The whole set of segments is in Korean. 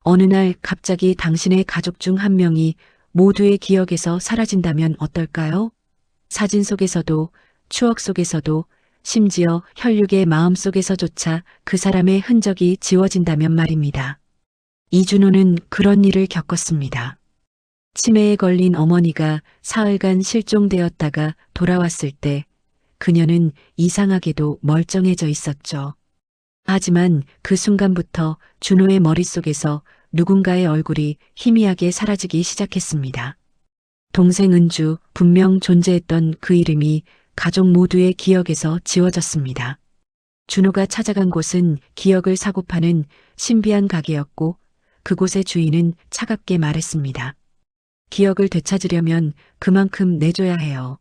어느 날 갑자기 당신의 가족 중 한 명이 모두의 기억에서 사라진다면 어떨까요? 사진 속에서도, 추억 속에서도, 심지어 혈육의 마음 속에서조차 그 사람의 흔적이 지워진다면 말입니다. 이준호는 그런 일을 겪었습니다. 치매에 걸린 어머니가 사흘간 실종되었다가 돌아왔을 때 그녀는 이상하게도 멀쩡해져 있었죠. 하지만 그 순간부터 준호의 머릿속에서 누군가의 얼굴이 희미하게 사라지기 시작했습니다. 동생 은주, 분명 존재했던 그 이름이 가족 모두의 기억에서 지워졌습니다. 준호가 찾아간 곳은 기억을 사고 파는 신비한 가게였고 그곳의 주인은 차갑게 말했습니다. 기억을 되찾으려면 그만큼 내줘야 해요.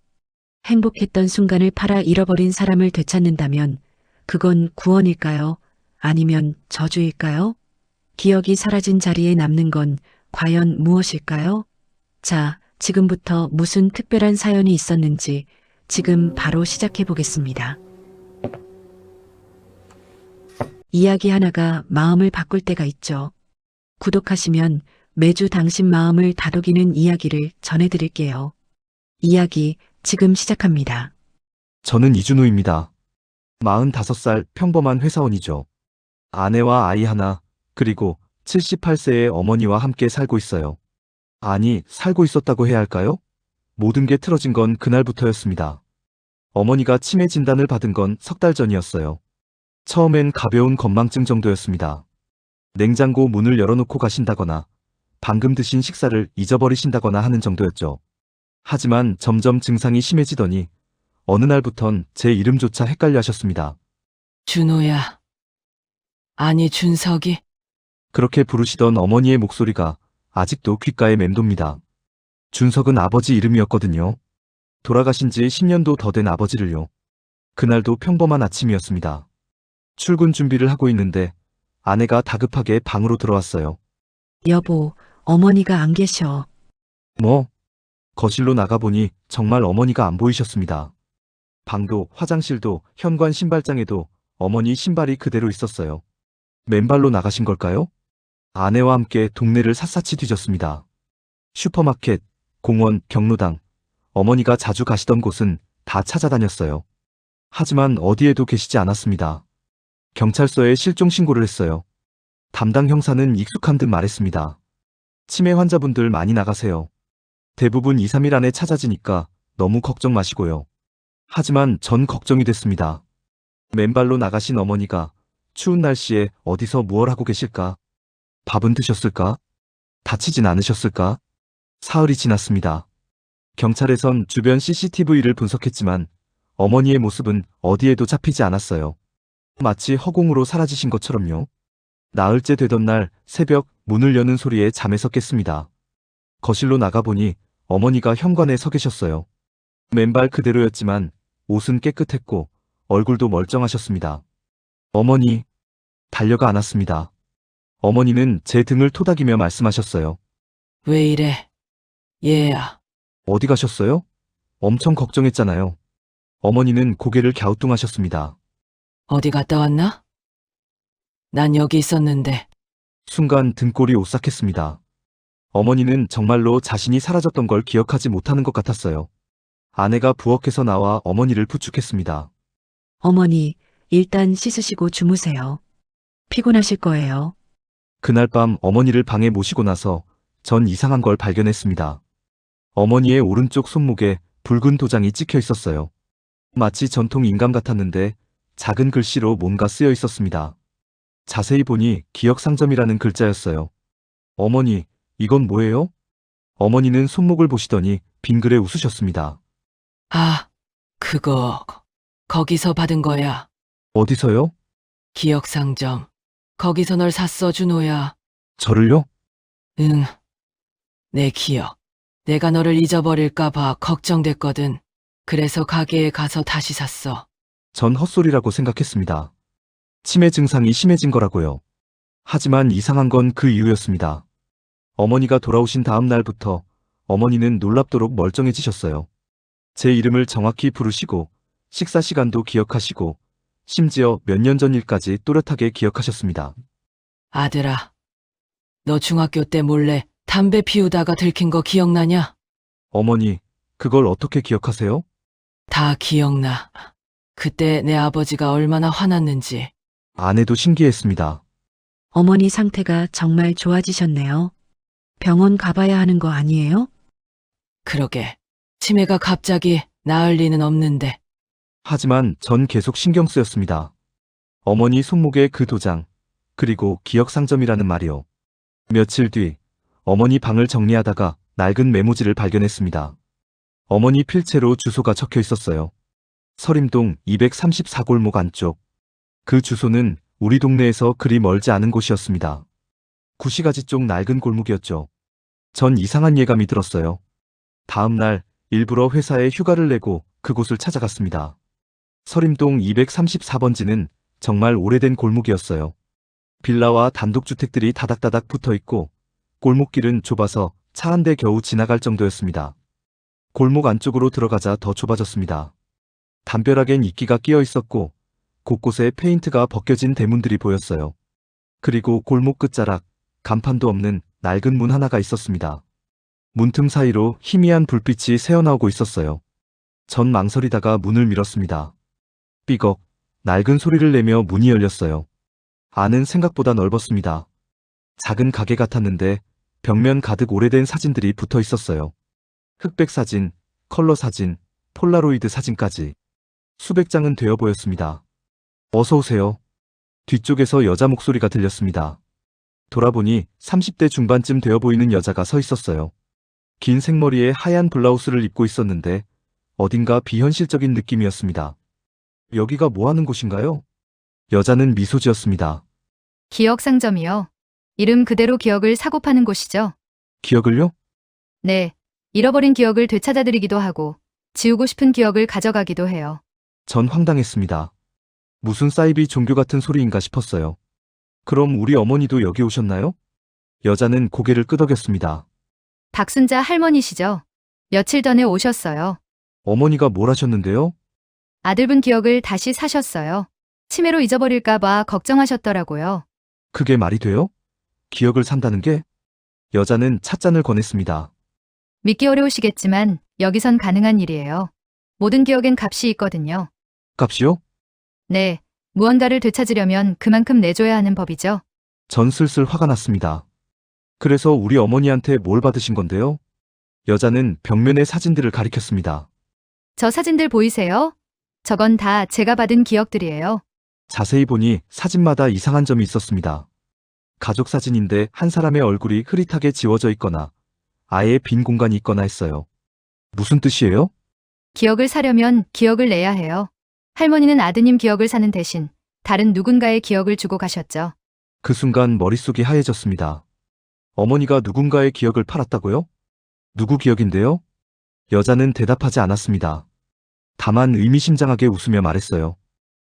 행복했던 순간을 팔아 잃어버린 사람을 되찾는다면 그건 구원일까요? 아니면 저주일까요? 기억이 사라진 자리에 남는 건 과연 무엇일까요? 자, 지금부터 무슨 특별한 사연이 있었는지 지금 바로 시작해 보겠습니다. 이야기 하나가 마음을 바꿀 때가 있죠. 구독하시면 매주 당신 마음을 다독이는 이야기를 전해드릴게요. 이야기 지금 시작합니다. 저는 이준호입니다. 45살 평범한 회사원이죠. 아내와 아이 하나, 그리고 78세의 어머니와 함께 살고 있어요. 아니, 살고 있었다고 해야 할까요? 모든 게 틀어진 건 그날부터였습니다. 어머니가 치매 진단을 받은 건 석 달 전이었어요. 처음엔 가벼운 건망증 정도였습니다. 냉장고 문을 열어놓고 가신다거나 방금 드신 식사를 잊어버리신다거나 하는 정도였죠. 하지만 점점 증상이 심해지더니 어느 날부턴 제 이름조차 헷갈려 하셨습니다. 준호야. 아니, 준석이. 그렇게 부르시던 어머니의 목소리가 아직도 귓가에 맴돕니다. 준석은 아버지 이름이었거든요. 돌아가신 지 10년도 더 된 아버지를요. 그날도 평범한 아침이었습니다. 출근 준비를 하고 있는데 아내가 다급하게 방으로 들어왔어요. 여보, 어머니가 안 계셔. 뭐? 거실로 나가보니 정말 어머니가 안 보이셨습니다. 방도 화장실도 현관 신발장에도 어머니 신발이 그대로 있었어요. 맨발로 나가신 걸까요? 아내와 함께 동네를 샅샅이 뒤졌습니다. 슈퍼마켓, 공원, 경로당, 어머니가 자주 가시던 곳은 다 찾아다녔어요. 하지만 어디에도 계시지 않았습니다. 경찰서에 실종 신고를 했어요. 담당 형사는 익숙한 듯 말했습니다. 치매 환자분들 많이 나가세요. 대부분 2, 3일 안에 찾아지니까 너무 걱정 마시고요. 하지만 전 걱정이 됐습니다. 맨발로 나가신 어머니가 추운 날씨에 어디서 무얼 하고 계실까? 밥은 드셨을까? 다치진 않으셨을까? 사흘이 지났습니다. 경찰에선 주변 CCTV를 분석했지만 어머니의 모습은 어디에도 잡히지 않았어요. 마치 허공으로 사라지신 것처럼요. 나흘째 되던 날 새벽 문을 여는 소리에 잠에서 깼습니다. 거실로 나가보니 어머니가 현관에 서 계셨어요. 맨발 그대로였지만 옷은 깨끗했고 얼굴도 멀쩡하셨습니다. 어머니, 달려가 안았습니다. 어머니는 제 등을 토닥이며 말씀하셨어요. 왜 이래? 얘야. 어디 가셨어요? 엄청 걱정했잖아요. 어머니는 고개를 갸우뚱하셨습니다. 어디 갔다 왔나? 난 여기 있었는데. 순간 등골이 오싹했습니다. 어머니는 정말로 자신이 사라졌던 걸 기억하지 못하는 것 같았어요. 아내가 부엌에서 나와 어머니를 부축했습니다. 어머니, 일단 씻으시고 주무세요. 피곤하실 거예요. 그날 밤 어머니를 방에 모시고 나서 전 이상한 걸 발견했습니다. 어머니의 오른쪽 손목에 붉은 도장이 찍혀 있었어요. 마치 전통 인감 같았는데 작은 글씨로 뭔가 쓰여 있었습니다. 자세히 보니 기억상점이라는 글자였어요. 어머니, 이건 뭐예요? 어머니는 손목을 보시더니 빙그레 웃으셨습니다. 아, 그거. 거기서 받은 거야. 어디서요? 기억상점. 거기서 널 샀어, 준호야. 저를요? 응. 내 기억. 내가 너를 잊어버릴까 봐 걱정됐거든. 그래서 가게에 가서 다시 샀어. 전 헛소리라고 생각했습니다. 치매 증상이 심해진 거라고요. 하지만 이상한 건 그 이유였습니다. 어머니가 돌아오신 다음 날부터 어머니는 놀랍도록 멀쩡해지셨어요. 제 이름을 정확히 부르시고 식사 시간도 기억하시고 심지어 몇 년 전 일까지 또렷하게 기억하셨습니다. 아들아. 너 중학교 때 몰래 담배 피우다가 들킨 거 기억나냐? 어머니, 그걸 어떻게 기억하세요? 다 기억나. 그때 내 아버지가 얼마나 화났는지. 아내도 신기했습니다. 어머니 상태가 정말 좋아지셨네요. 병원 가봐야 하는 거 아니에요? 그러게. 치매가 갑자기 나을 리는 없는데. 하지만 전 계속 신경 쓰였습니다. 어머니 손목에 그 도장, 그리고 기억 상점이라는 말이요. 며칠 뒤, 어머니 방을 정리하다가 낡은 메모지를 발견했습니다. 어머니 필체로 주소가 적혀 있었어요. 서림동 234골목 안쪽. 그 주소는 우리 동네에서 그리 멀지 않은 곳이었습니다. 구시가지 쪽 낡은 골목이었죠. 전 이상한 예감이 들었어요. 다음 날 일부러 회사에 휴가를 내고 그곳을 찾아갔습니다. 서림동 234번지는 정말 오래된 골목이었어요. 빌라와 단독주택들이 다닥다닥 붙어 있고 골목길은 좁아서 차 한 대 겨우 지나갈 정도였습니다. 골목 안쪽으로 들어가자 더 좁아졌습니다. 담벼락엔 이끼가 끼어 있었고 곳곳에 페인트가 벗겨진 대문들이 보였어요. 그리고 골목 끝자락, 간판도 없는 낡은 문 하나가 있었습니다. 문틈 사이로 희미한 불빛이 새어나오고 있었어요. 전 망설이다가 문을 밀었습니다. 삐걱, 낡은 소리를 내며 문이 열렸어요. 안은 생각보다 넓었습니다. 작은 가게 같았는데 벽면 가득 오래된 사진들이 붙어 있었어요. 흑백 사진, 컬러 사진, 폴라로이드 사진까지. 수백 장은 되어 보였습니다. 어서 오세요. 뒤쪽에서 여자 목소리가 들렸습니다. 돌아보니 30대 중반쯤 되어 보이는 여자가 서 있었어요. 긴 생머리에 하얀 블라우스를 입고 있었는데 어딘가 비현실적인 느낌이었습니다. 여기가 뭐 하는 곳인가요? 여자는 미소 지었습니다. 기억 상점이요. 이름 그대로 기억을 사고 파는 곳이죠. 기억을요? 네. 잃어버린 기억을 되찾아드리기도 하고 지우고 싶은 기억을 가져가기도 해요. 전 황당했습니다. 무슨 사이비 종교 같은 소리인가 싶었어요. 그럼 우리 어머니도 여기 오셨나요? 여자는 고개를 끄덕였습니다. 박순자 할머니시죠? 며칠 전에 오셨어요. 어머니가 뭘 하셨는데요? 아들분 기억을 다시 사셨어요. 치매로 잊어버릴까봐 걱정하셨더라고요. 그게 말이 돼요? 기억을 산다는 게? 여자는 찻잔을 권했습니다. 믿기 어려우시겠지만 여기선 가능한 일이에요. 모든 기억엔 값이 있거든요. 값이요? 네. 무언가를 되찾으려면 그만큼 내줘야 하는 법이죠. 전 슬슬 화가 났습니다. 그래서 우리 어머니한테 뭘 받으신 건데요? 여자는 벽면의 사진들을 가리켰습니다. 저 사진들 보이세요? 저건 다 제가 받은 기억들이에요. 자세히 보니 사진마다 이상한 점이 있었습니다. 가족 사진인데 한 사람의 얼굴이 흐릿하게 지워져 있거나 아예 빈 공간이 있거나 했어요. 무슨 뜻이에요? 기억을 사려면 기억을 내야 해요. 할머니는 아드님 기억을 사는 대신 다른 누군가의 기억을 주고 가셨죠. 그 순간 머릿속이 하얘졌습니다. 어머니가 누군가의 기억을 팔았다고요? 누구 기억인데요? 여자는 대답하지 않았습니다. 다만 의미심장하게 웃으며 말했어요.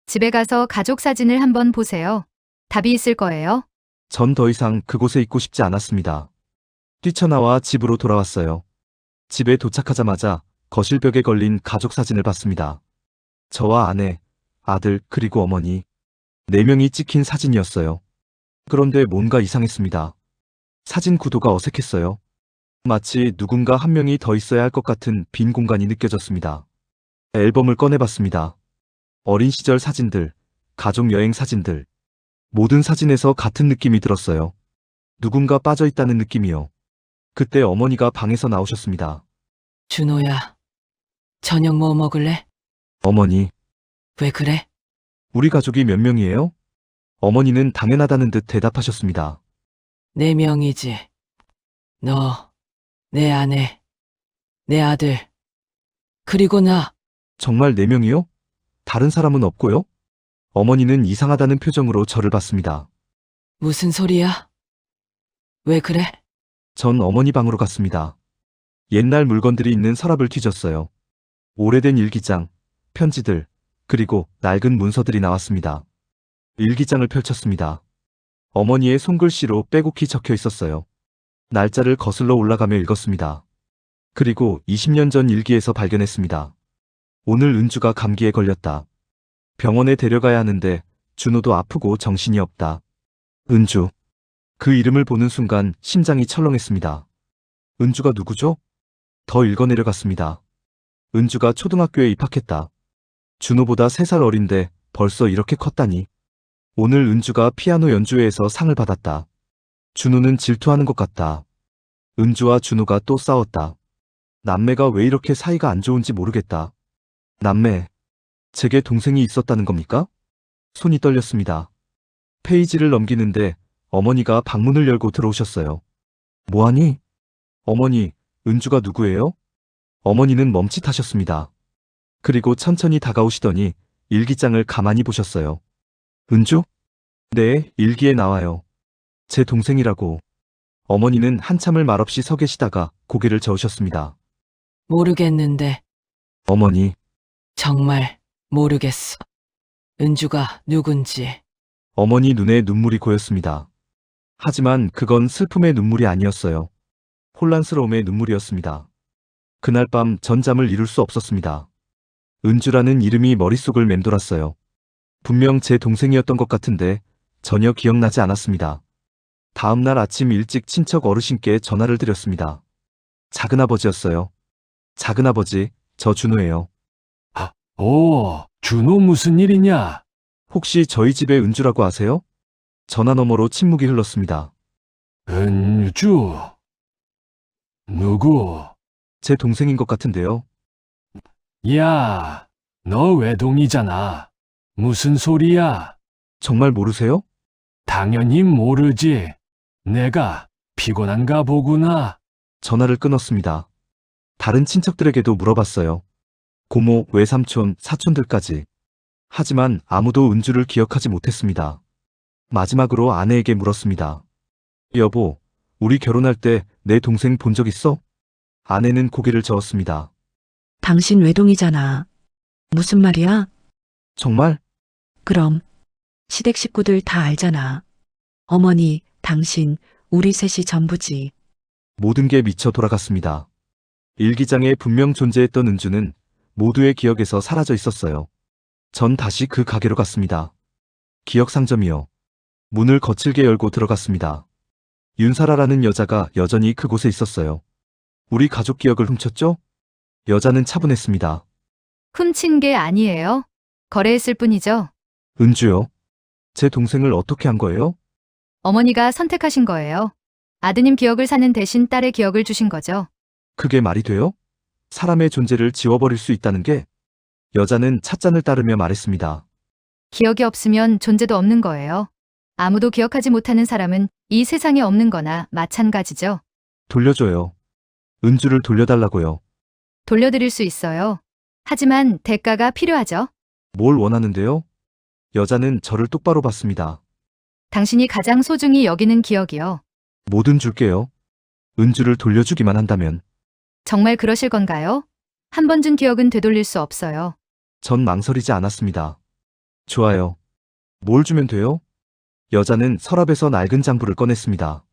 집에 가서 가족 사진을 한번 보세요. 답이 있을 거예요. 전 더 이상 그곳에 있고 싶지 않았습니다. 뛰쳐나와 집으로 돌아왔어요. 집에 도착하자마자 거실벽에 걸린 가족 사진을 봤습니다. 저와 아내, 아들, 그리고 어머니. 4명이 찍힌 사진이었어요. 그런데 뭔가 이상했습니다. 사진 구도가 어색했어요. 마치 누군가 한 명이 더 있어야 할 것 같은 빈 공간이 느껴졌습니다. 앨범을 꺼내봤습니다. 어린 시절 사진들, 가족 여행 사진들. 모든 사진에서 같은 느낌이 들었어요. 누군가 빠져있다는 느낌이요. 그때 어머니가 방에서 나오셨습니다. 준호야, 저녁 뭐 먹을래? 어머니, 왜 그래? 우리 가족이 몇 명이에요? 어머니는 당연하다는 듯 대답하셨습니다. 4명이지. 너, 내 아내, 내 아들, 그리고 나. 정말 4명이요? 다른 사람은 없고요? 어머니는 이상하다는 표정으로 저를 봤습니다. 무슨 소리야? 왜 그래? 전 어머니 방으로 갔습니다. 옛날 물건들이 있는 서랍을 뒤졌어요. 오래된 일기장, 편지들, 그리고 낡은 문서들이 나왔습니다. 일기장을 펼쳤습니다. 어머니의 손글씨로 빼곡히 적혀 있었어요. 날짜를 거슬러 올라가며 읽었습니다. 그리고 20년 전 일기에서 발견했습니다. 오늘 은주가 감기에 걸렸다. 병원에 데려가야 하는데 준호도 아프고 정신이 없다. 은주. 그 이름을 보는 순간 심장이 철렁했습니다. 은주가 누구죠? 더 읽어내려갔습니다. 은주가 초등학교에 입학했다. 준호보다 3살 어린데 벌써 이렇게 컸다니. 오늘 은주가 피아노 연주회에서 상을 받았다. 준호는 질투하는 것 같다. 은주와 준호가 또 싸웠다. 남매가 왜 이렇게 사이가 안 좋은지 모르겠다. 남매, 제게 동생이 있었다는 겁니까? 손이 떨렸습니다. 페이지를 넘기는데 어머니가 방문을 열고 들어오셨어요. 뭐하니? 어머니, 은주가 누구예요? 어머니는 멈칫하셨습니다. 그리고 천천히 다가오시더니 일기장을 가만히 보셨어요. 은주? 네, 일기에 나와요. 제 동생이라고. 어머니는 한참을 말없이 서 계시다가 고개를 저으셨습니다. 모르겠는데 어머니, 정말 모르겠어. 은주가 누군지. 어머니 눈에 눈물이 고였습니다. 하지만 그건 슬픔의 눈물이 아니었어요. 혼란스러움의 눈물이었습니다. 그날 밤 전 잠을 이룰 수 없었습니다. 은주라는 이름이 머릿속을 맴돌았어요. 분명 제 동생이었던 것 같은데 전혀 기억나지 않았습니다. 다음 날 아침 일찍 친척 어르신께 전화를 드렸습니다. 작은아버지였어요. 작은아버지, 저 준호예요. 오, 준호 무슨 일이냐? 혹시 저희 집에 은주라고 아세요? 전화 너머로 침묵이 흘렀습니다. 은주. 누구? 제 동생인 것 같은데요. 야, 너 외동이잖아. 무슨 소리야? 정말 모르세요? 당연히 모르지. 내가 피곤한가 보구나. 전화를 끊었습니다. 다른 친척들에게도 물어봤어요. 고모, 외삼촌, 사촌들까지. 하지만 아무도 은주를 기억하지 못했습니다. 마지막으로 아내에게 물었습니다. 여보, 우리 결혼할 때 내 동생 본 적 있어? 아내는 고개를 저었습니다. 당신 외동이잖아. 무슨 말이야? 정말? 그럼 시댁 식구들 다 알잖아. 어머니, 당신, 우리 셋이 전부지. 모든 게 미쳐 돌아갔습니다. 일기장에 분명 존재했던 은주는 모두의 기억에서 사라져 있었어요. 전 다시 그 가게로 갔습니다. 기억 상점이요. 문을 거칠게 열고 들어갔습니다. 윤사라라는 여자가 여전히 그곳에 있었어요. 우리 가족 기억을 훔쳤죠? 여자는 차분했습니다. 훔친 게 아니에요. 거래했을 뿐이죠. 은주요? 제 동생을 어떻게 한 거예요? 어머니가 선택하신 거예요. 아드님 기억을 사는 대신 딸의 기억을 주신 거죠. 그게 말이 돼요? 사람의 존재를 지워버릴 수 있다는 게? 여자는 찻잔을 따르며 말했습니다. 기억이 없으면 존재도 없는 거예요. 아무도 기억하지 못하는 사람은 이 세상에 없는 거나 마찬가지죠. 돌려줘요. 은주를 돌려달라고요. 돌려드릴 수 있어요. 하지만 대가가 필요하죠. 뭘 원하는데요? 여자는 저를 똑바로 봤습니다. 당신이 가장 소중히 여기는 기억이요. 뭐든 줄게요. 은주를 돌려주기만 한다면. 정말 그러실 건가요? 한 번 준 기억은 되돌릴 수 없어요. 전 망설이지 않았습니다. 좋아요. 뭘 주면 돼요? 여자는 서랍에서 낡은 장부를 꺼냈습니다.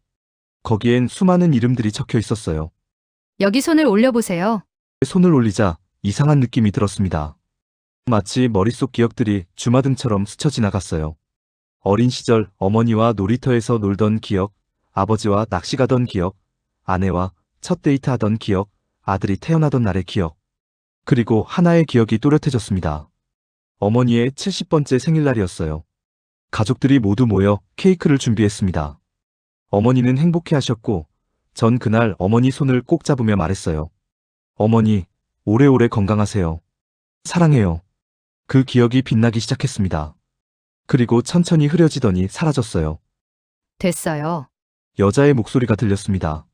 거기엔 수많은 이름들이 적혀 있었어요. 여기 손을 올려보세요. 손을 올리자 이상한 느낌이 들었습니다. 마치 머릿속 기억들이 주마등처럼 스쳐 지나갔어요. 어린 시절 어머니와 놀이터에서 놀던 기억, 아버지와 낚시 가던 기억, 아내와 첫 데이트하던 기억, 아들이 태어나던 날의 기억. 그리고 하나의 기억이 또렷해졌습니다. 어머니의 70번째 생일날이었어요. 가족들이 모두 모여 케이크를 준비했습니다. 어머니는 행복해하셨고 전 그날 어머니 손을 꼭 잡으며 말했어요. 어머니, 오래오래 건강하세요. 사랑해요. 그 기억이 빛나기 시작했습니다. 그리고 천천히 흐려지더니 사라졌어요. 됐어요. 여자의 목소리가 들렸습니다.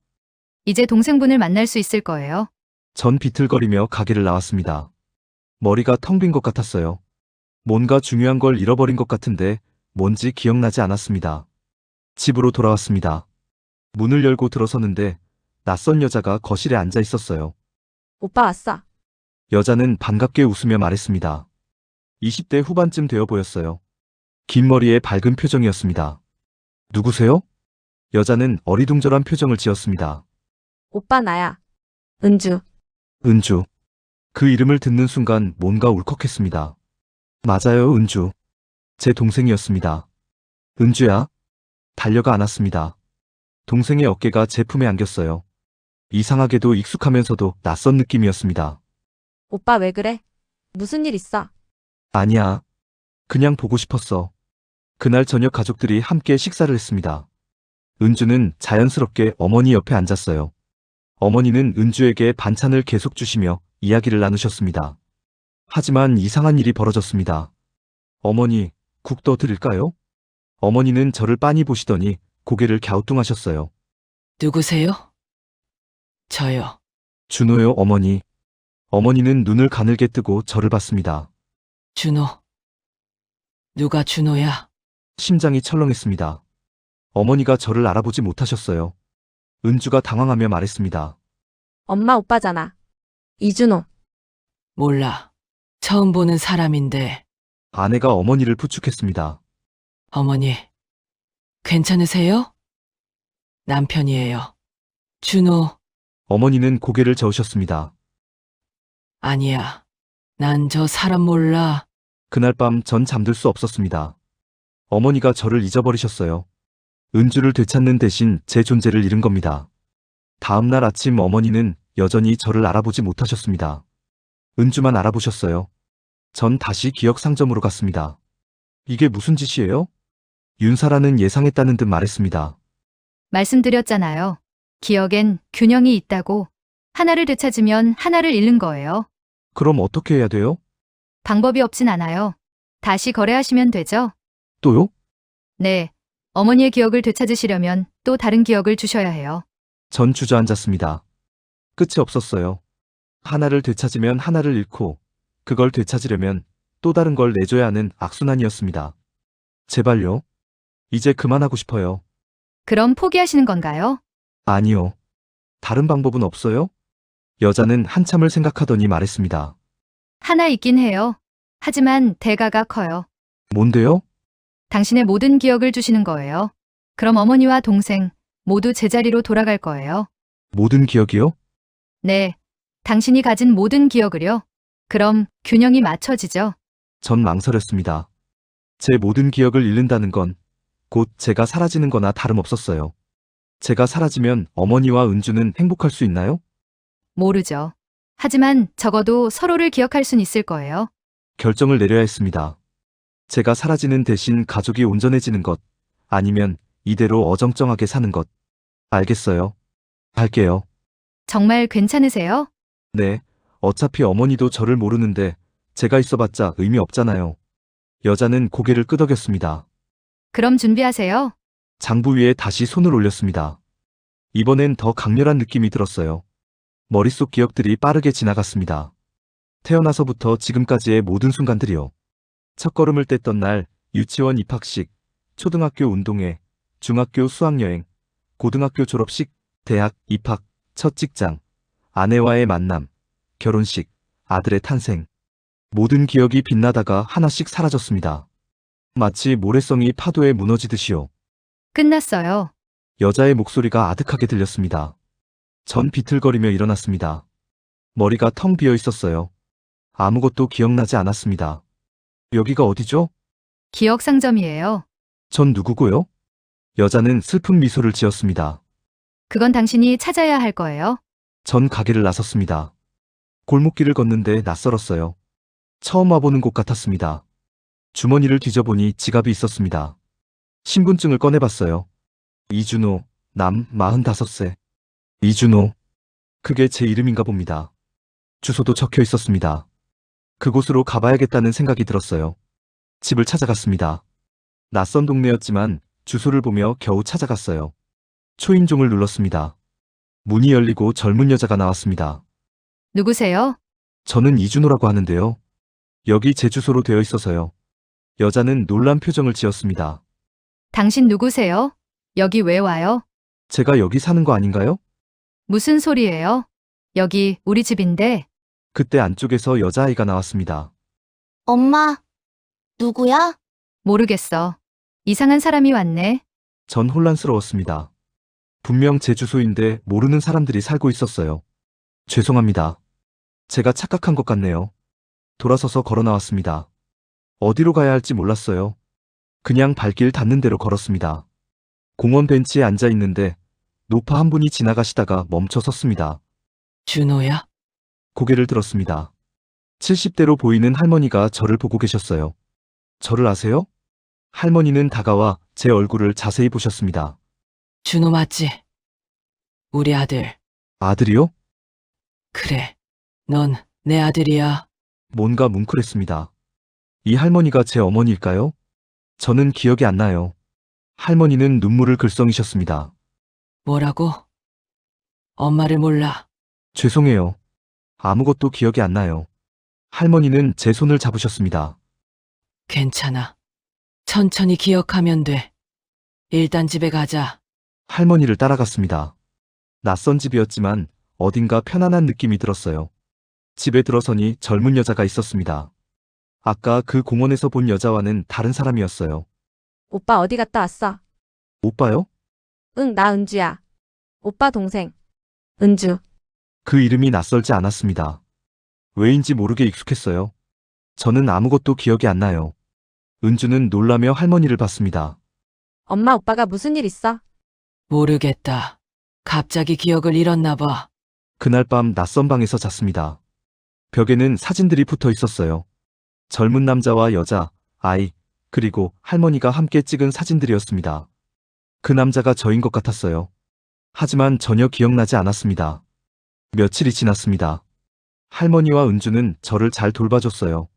이제 동생분을 만날 수 있을 거예요. 전 비틀거리며 가게를 나왔습니다. 머리가 텅 빈 것 같았어요. 뭔가 중요한 걸 잃어버린 것 같은데 뭔지 기억나지 않았습니다. 집으로 돌아왔습니다. 문을 열고 들어서는데 낯선 여자가 거실에 앉아 있었어요. 오빠 왔어. 여자는 반갑게 웃으며 말했습니다. 20대 후반쯤 되어 보였어요. 긴 머리에 밝은 표정이었습니다. 누구세요? 여자는 어리둥절한 표정을 지었습니다. 오빠 나야. 은주. 은주. 그 이름을 듣는 순간 뭔가 울컥했습니다. 맞아요, 은주. 제 동생이었습니다. 은주야. 달려가 안았습니다. 동생의 어깨가 제 품에 안겼어요. 이상하게도 익숙하면서도 낯선 느낌이었습니다. 오빠 왜 그래? 무슨 일 있어? 아니야. 그냥 보고 싶었어. 그날 저녁 가족들이 함께 식사를 했습니다. 은주는 자연스럽게 어머니 옆에 앉았어요. 어머니는 은주에게 반찬을 계속 주시며 이야기를 나누셨습니다. 하지만 이상한 일이 벌어졌습니다. 어머니, 국 더 드릴까요? 어머니는 저를 빤히 보시더니 고개를 갸우뚱하셨어요. 누구세요? 저요. 준호요, 어머니. 어머니는 눈을 가늘게 뜨고 저를 봤습니다. 준호. 누가 준호야? 심장이 철렁했습니다. 어머니가 저를 알아보지 못하셨어요. 은주가 당황하며 말했습니다. 엄마 오빠잖아. 이준호. 몰라. 처음 보는 사람인데. 아내가 어머니를 부축했습니다. 어머니. 괜찮으세요? 남편이에요. 준호. 어머니는 고개를 저으셨습니다. 아니야. 난 저 사람 몰라. 그날 밤 전 잠들 수 없었습니다. 어머니가 저를 잊어버리셨어요. 은주를 되찾는 대신 제 존재를 잃은 겁니다. 다음 날 아침 어머니는 여전히 저를 알아보지 못하셨습니다. 은주만 알아보셨어요. 전 다시 기억 상점으로 갔습니다. 이게 무슨 짓이에요? 윤사라는 예상했다는 듯 말했습니다. 말씀드렸잖아요. 기억엔 균형이 있다고. 하나를 되찾으면 하나를 잃는 거예요. 그럼 어떻게 해야 돼요? 방법이 없진 않아요. 다시 거래하시면 되죠? 또요? 네. 어머니의 기억을 되찾으시려면 또 다른 기억을 주셔야 해요. 전 주저앉았습니다. 끝이 없었어요. 하나를 되찾으면 하나를 잃고 그걸 되찾으려면 또 다른 걸 내줘야 하는 악순환이었습니다. 제발요. 이제 그만하고 싶어요. 그럼 포기하시는 건가요? 아니요. 다른 방법은 없어요? 여자는 한참을 생각하더니 말했습니다. 하나 있긴 해요. 하지만 대가가 커요. 뭔데요? 당신의 모든 기억을 주시는 거예요. 그럼 어머니와 동생 모두 제자리로 돌아갈 거예요. 모든 기억이요? 네. 당신이 가진 모든 기억을요. 그럼 균형이 맞춰지죠. 전 망설였습니다. 제 모든 기억을 잃는다는 건 곧 제가 사라지는 거나 다름없었어요. 제가 사라지면 어머니와 은주는 행복할 수 있나요? 모르죠. 하지만 적어도 서로를 기억할 순 있을 거예요. 결정을 내려야 했습니다. 제가 사라지는 대신 가족이 온전해지는 것, 아니면 이대로 어정쩡하게 사는 것. 알겠어요. 할게요. 정말 괜찮으세요? 네, 어차피 어머니도 저를 모르는데 제가 있어봤자 의미 없잖아요. 여자는 고개를 끄덕였습니다. 그럼 준비하세요. 장부 위에 다시 손을 올렸습니다. 이번엔 더 강렬한 느낌이 들었어요. 머릿속 기억들이 빠르게 지나갔습니다. 태어나서부터 지금까지의 모든 순간들이요. 첫걸음을 뗐던 날, 유치원 입학식, 초등학교 운동회, 중학교 수학여행, 고등학교 졸업식, 대학 입학, 첫 직장, 아내와의 만남, 결혼식, 아들의 탄생. 모든 기억이 빛나다가 하나씩 사라졌습니다. 마치 모래성이 파도에 무너지듯이요. 끝났어요. 여자의 목소리가 아득하게 들렸습니다. 전 비틀거리며 일어났습니다. 머리가 텅 비어 있었어요. 아무것도 기억나지 않았습니다. 여기가 어디죠? 기억 상점이에요. 전 누구고요? 여자는 슬픈 미소를 지었습니다. 그건 당신이 찾아야 할 거예요. 전 가게를 나섰습니다. 골목길을 걷는데 낯설었어요. 처음 와보는 곳 같았습니다. 주머니를 뒤져보니 지갑이 있었습니다. 신분증을 꺼내봤어요. 이준호, 남 45세. 이준호. 그게 제 이름인가 봅니다. 주소도 적혀 있었습니다. 그곳으로 가봐야겠다는 생각이 들었어요. 집을 찾아갔습니다. 낯선 동네였지만 주소를 보며 겨우 찾아갔어요. 초인종을 눌렀습니다. 문이 열리고 젊은 여자가 나왔습니다. 누구세요? 저는 이준호라고 하는데요. 여기 제 주소로 되어 있어서요. 여자는 놀란 표정을 지었습니다. 당신 누구세요? 여기 왜 와요? 제가 여기 사는 거 아닌가요? 무슨 소리예요? 여기 우리 집인데. 그때 안쪽에서 여자아이가 나왔습니다. 엄마, 누구야? 모르겠어. 이상한 사람이 왔네. 전 혼란스러웠습니다. 분명 제 주소인데 모르는 사람들이 살고 있었어요. 죄송합니다. 제가 착각한 것 같네요. 돌아서서 걸어 나왔습니다. 어디로 가야 할지 몰랐어요. 그냥 발길 닿는 대로 걸었습니다. 공원 벤치에 앉아 있는데 노파 한 분이 지나가시다가 멈춰 섰습니다. 준호야? 고개를 들었습니다. 70대로 보이는 할머니가 저를 보고 계셨어요. 저를 아세요? 할머니는 다가와 제 얼굴을 자세히 보셨습니다. 준호 맞지? 우리 아들. 아들이요? 그래. 넌 내 아들이야. 뭔가 뭉클했습니다. 이 할머니가 제 어머니일까요? 저는 기억이 안 나요. 할머니는 눈물을 글썽이셨습니다. 뭐라고? 엄마를 몰라. 죄송해요. 아무것도 기억이 안 나요. 할머니는 제 손을 잡으셨습니다. 괜찮아. 천천히 기억하면 돼. 일단 집에 가자. 할머니를 따라갔습니다. 낯선 집이었지만 어딘가 편안한 느낌이 들었어요. 집에 들어서니 젊은 여자가 있었습니다. 아까 그 공원에서 본 여자와는 다른 사람이었어요. 오빠 어디 갔다 왔어? 오빠요? 응, 나 은주야. 오빠 동생. 은주. 그 이름이 낯설지 않았습니다. 왜인지 모르게 익숙했어요. 저는 아무것도 기억이 안 나요. 은주는 놀라며 할머니를 봤습니다. 엄마 오빠가 무슨 일 있어? 모르겠다. 갑자기 기억을 잃었나 봐. 그날 밤 낯선 방에서 잤습니다. 벽에는 사진들이 붙어 있었어요. 젊은 남자와 여자, 아이, 그리고 할머니가 함께 찍은 사진들이었습니다. 그 남자가 저인 것 같았어요. 하지만 전혀 기억나지 않았습니다. 며칠이 지났습니다. 할머니와 은주는 저를 잘 돌봐줬어요.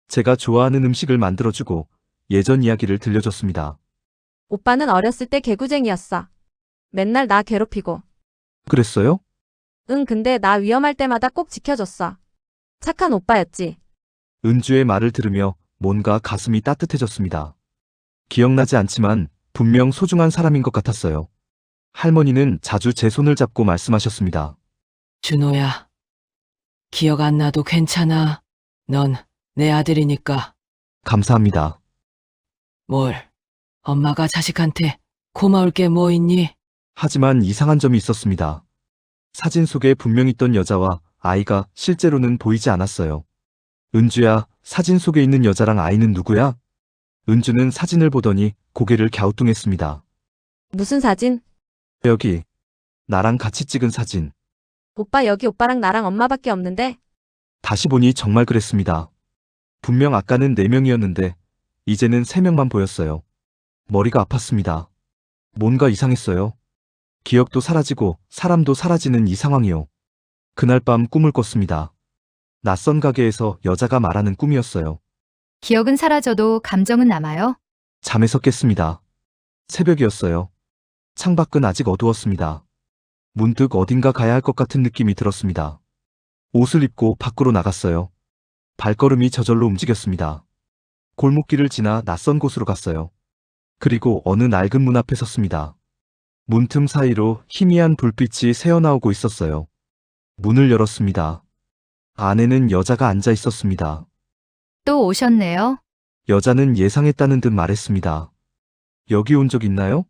제가 좋아하는 음식을 만들어주고 예전 이야기를 들려줬습니다. 오빠는 어렸을 때 개구쟁이였어. 맨날 나 괴롭히고. 그랬어요? 응, 근데 나 위험할 때마다 꼭 지켜줬어. 착한 오빠였지. 은주의 말을 들으며 뭔가 가슴이 따뜻해졌습니다. 기억나지 않지만 분명 소중한 사람인 것 같았어요. 할머니는 자주 제 손을 잡고 말씀하셨습니다. 준호야. 기억 안 나도 괜찮아. 넌 내 아들이니까. 감사합니다. 뭘. 엄마가 자식한테 고마울 게 뭐 있니? 하지만 이상한 점이 있었습니다. 사진 속에 분명 있던 여자와 아이가 실제로는 보이지 않았어요. 은주야, 사진 속에 있는 여자랑 아이는 누구야? 은주는 사진을 보더니 고개를 갸우뚱했습니다. 무슨 사진? 여기, 나랑 같이 찍은 사진. 오빠 여기 오빠랑 나랑 엄마밖에 없는데? 다시 보니 정말 그랬습니다. 분명 아까는 4명이었는데 이제는 3명만 보였어요. 머리가 아팠습니다. 뭔가 이상했어요. 기억도 사라지고 사람도 사라지는 이 상황이요. 그날 밤 꿈을 꿨습니다. 낯선 가게에서 여자가 말하는 꿈이었어요. 기억은 사라져도 감정은 남아요? 잠에서 깼습니다. 새벽이었어요. 창밖은 아직 어두웠습니다. 문득 어딘가 가야 할 것 같은 느낌이 들었습니다. 옷을 입고 밖으로 나갔어요. 발걸음이 저절로 움직였습니다. 골목길을 지나 낯선 곳으로 갔어요. 그리고 어느 낡은 문 앞에 섰습니다. 문틈 사이로 희미한 불빛이 새어나오고 있었어요. 문을 열었습니다. 안에는 여자가 앉아 있었습니다. 또 오셨네요. 여자는 예상했다는 듯 말했습니다. 여기 온 적 있나요?